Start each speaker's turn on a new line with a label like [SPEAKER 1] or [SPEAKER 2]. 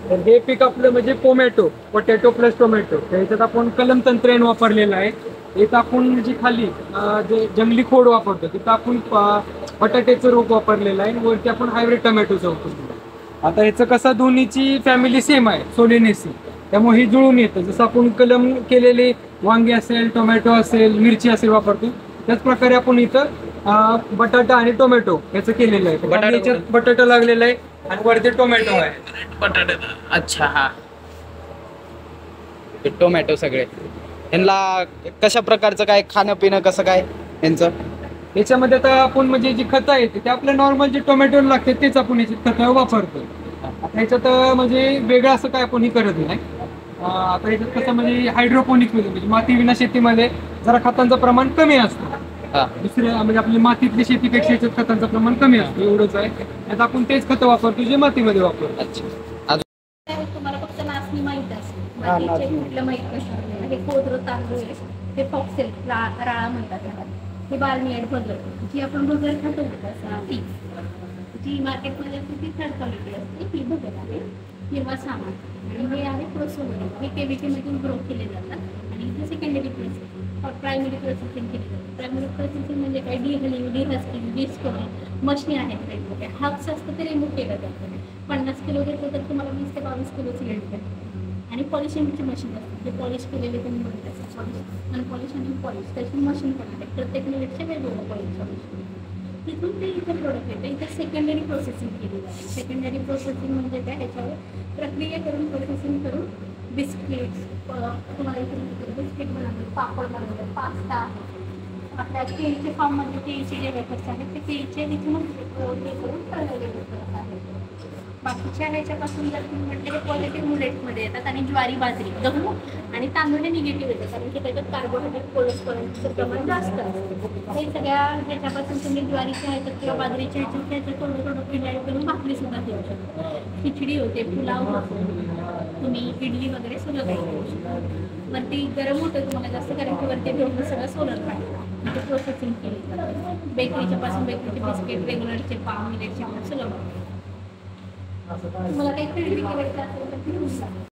[SPEAKER 1] तर हे पीक आपलं म्हणजे पोटॅटो प्लस टोमॅटो, त्याच्यात आपण कलम तंत्रज्ञान वापरलेलं आहे. इथं आपण जी खाली जे जंगली खोड वापरतो तिथं आपण बटाट्याचं रोप वापरलेलं आहे, वरती आपण हायब्रिड टोमॅटोचं वापरलेलं आहे. आता ह्याचं कसं दोन्हीची फॅमिली सेम आहे, सोलेनेसी, त्यामुळे हे जुळून येतं. जसं आपण कलम केलेले वांगी असेल, टोमॅटो असेल, मिरची असेल वापरतो, त्याच प्रकारे आपण इथं बटाटा आणि टोमॅटो याचं केलेलं आहे. याच्यात बटाटा लागलेला आहे आणि वरती टोमॅटो आहे.
[SPEAKER 2] बटाटे. अच्छा, हा. टोमॅटो सगळे यांना कशा प्रकारचं काय खाणं पिणं कसं काय यांचं?
[SPEAKER 1] याच्यामध्ये आता आपण म्हणजे जी खतं आहेत ते आपल्या नॉर्मल जे टोमॅटो लागते तेच आपण याची खतं वापरतो. आता याच्यात म्हणजे वेगळं असं काय आपण करत नाही. आता याच्यात कसं म्हणजे हायड्रोपोनिक्स मध्ये म्हणजे माती विना शेतीमध्ये जरा खतांचं प्रमाण कमी असतं. दुसऱ्या म्हणजे आपल्या मातीतली शेतीपेक्षा याच्यात खतांचं प्रमाण कमी असतं, एवढंच आहे. आता आपण तेच खतं वापरतो जे मातीमध्ये वापरतो.
[SPEAKER 3] तुम्हाला फक्त नाचणी माहित असेल, मातीचे कुठलं माहित नसतं. हे कोदरं तांदूळ आहे, हे फॉक्सेल राळा म्हणतात त्याला. हे बालमिएड भगर, जी आपण भगर खातो ती जी मार्केटमध्ये असते ती थर्ड क्वालिटी असते, ही भगर आहे किंवा सामान. आणि हे आहे प्रोसोमरी, हे केमिकलमधून ग्रो केले जातात. आणि इथे सेकंडरी प्रोसेस, प्रायमरी प्रोसेसिंग केली जाते. प्रायमरी प्रोसेसिंग म्हणजे काय, डिहलिंग, डिहस्किंग, डिस्कलिंग मशीन आहेत वेगवेगळे. हब्स असतं ते रिमूव्ह केलं जातं. 50 किलो घेतलं तर तुम्हाला 20 ते 22 किलोची रेट भेटते. आणि पॉलिशिंगची मशीन असते, जे पॉलिश केलेले तुम्ही बघितलं पॉलिश आणि पॉलिश आणि पॉलिश त्याची मशीन पण आहे. प्रत्येक मिनिटचे वेगवेगळं पॉलिश. तिथून ते इथे प्रोडक्ट येतं. इथे सेकंडरी प्रोसेसिंग केली जाते. सेकंडरी प्रोसेसिंग म्हणजे काय, ह्याच्यावर प्रक्रिया करून प्रोसेसिंग करून बिस्किट्स, तुम्हाला इथे बिस्किट बनवतात, पापड बनवतात, पास्ता, आपल्या केळीचे फार्ममध्ये केळीचे जे वेफर्स आहेत ते केळीचे इथूनच हे करून तळलेले वेफर्स आहेत. बाकीच्या ह्याच्यापासून जर तुम्ही म्हटलं हे पॉझिटिव्ह मिलेट्समध्ये येतात. आणि ज्वारी, बाजरी, गहू आणि तांदूळ हे निगेटिव्ह येतात, कारण की त्याच्यात कार्बोहायड्रेट, कोलेस्ट्रॉलचं प्रमाण जास्त असतं. हे सगळ्या ह्याच्यापासून तुम्ही ज्वारीच्या ह्याच्यात किंवा बाजरीच्या ह्याच्यात थोडं थोडं पिंडाळी करून भाकरीसुद्धा देऊ शकता. खिचडी होते, पुलाव होतो, तुम्ही इडली वगैरे सगळं काही करू शकता. वरती गरम होतं तुम्हाला जास्त, कारण की वरती ठेवून सगळं सोलर पाहिजे. ते प्रोसेसिंग केली जाते. बेकरीच्या पासून बेकरीचे बिस्किट, रेग्युलरचे पाव, मिलेटचे पाव सगळं. तुम्हाला काही खरेदी करायचं असेल तर